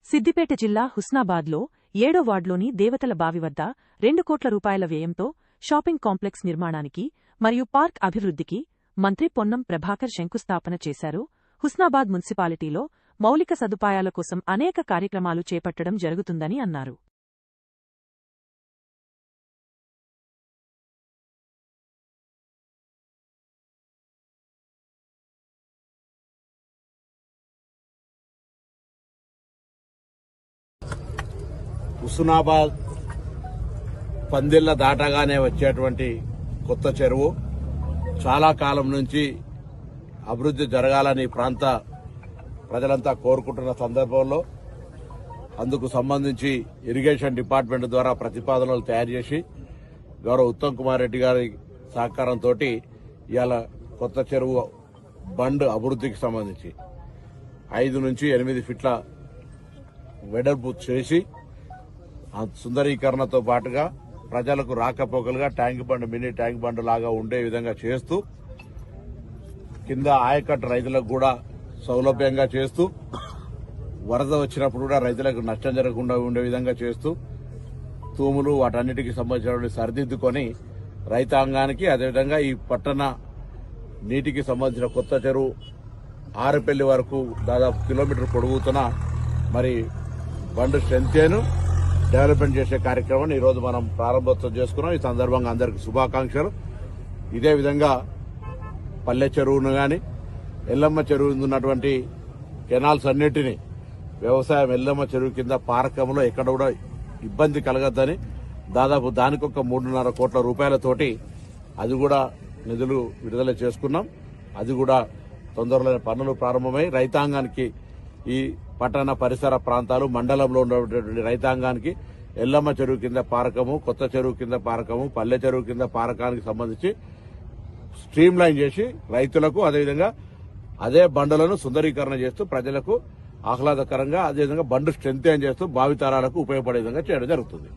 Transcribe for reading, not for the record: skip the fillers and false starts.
సిద్దిపేట జిల్లా హుస్నాబాద్లో 7వ వార్డులోని దేవతల బావి వద్ద 2 కోట్ల రూపాయల వ్యయంతో షాపింగ్ కాంప్లెక్స్ నిర్మాణానికి మరియు పార్క్ అభివృద్ధికి మంత్రి పొన్నం ప్రభాకర్ శంకుస్థాపన చేశారు. హుస్నాబాద్ మున్సిపాలిటీలో మౌలిక సదుపాయాల కోసం అనేక కార్యక్రమాలు చేపట్టడం జరుగుతుందని అన్నారు. హుస్నాబాద్ పందిళ్ల దాటగానే వచ్చేటువంటి కొత్త చెరువు చాలా కాలం నుంచి అభివృద్ధి జరగాలని ప్రాంత ప్రజలంతా కోరుకుంటున్న సందర్భంలో అందుకు సంబంధించి ఇరిగేషన్ డిపార్ట్మెంట్ ద్వారా ప్రతిపాదనలు తయారు చేసి గౌరవ ఉత్తమ్ కుమార్ రెడ్డి గారి సహకారంతో ఇవాళ కొత్త చెరువు బండ్ అభివృద్ధికి సంబంధించి 5 నుంచి 8 ఫీట్ల వెడల్పు చేసి సుందరీకరణతో పాటుగా ప్రజలకు రాకపోకలుగా tank bund mini tank bund లాగా ఉండే విధంగా చేస్తూ కింద ఆయకట్టు రైతులకు కూడా సౌలభ్యంగా చేస్తూ వరద వచ్చినప్పుడు కూడా రైతులకు నష్టం జరగకుండా ఉండే విధంగా చేస్తూ తూములు వాటన్నిటికీ సంబంధించిన సరిదిద్దుకొని రైతాంగానికి అదేవిధంగా ఈ పట్టణ నీటికి సంబంధించిన కొత్త చెరువు ఆరుపల్లి వరకు దాదాపు కిలోమీటర్ పొడుగుతున్న మరి బండ్ స్ట్రెంతేను డెవలప్మెంట్ చేసే కార్యక్రమాన్ని ఈరోజు మనం ప్రారంభోత్సవం చేసుకున్నాం. ఈ సందర్భంగా అందరికీ శుభాకాంక్షలు. ఇదే విధంగా పల్లె చెరువును గాని ఎల్లమ్మ చెరువు ఉన్నటువంటి కెనాల్స్ అన్నింటినీ వ్యవసాయం ఎల్లమ్మ చెరువు కింద పారకంలో ఎక్కడ కూడా ఇబ్బంది కలగద్దని దాదాపు దానికొక 3.5 కోట్ల రూపాయలతోటి అది కూడా నిధులు విడుదల చేసుకున్నాం. అది కూడా తొందరలోనే పనులు ప్రారంభమై రైతాంగానికి ఈ పట్టణ పరిసర ప్రాంతాలు మండలంలో ఉన్నటువంటి రైతాంగానికి ఎల్లమ్మ చెరువు కింద పారకము, కొత్త చెరువు కింద పారకము, పల్లె చెరువు కింద పారకానికి సంబంధించి స్ట్రీమ్ లైన్ చేసి రైతులకు అదేవిధంగా అదే బండులను సుందరీకరణ చేస్తూ ప్రజలకు ఆహ్లాదకరంగా అదేవిధంగా బండు స్ట్రెంత్ చేస్తూ భావితరాలకు ఉపయోగపడే విధంగా చేయడం జరుగుతుంది.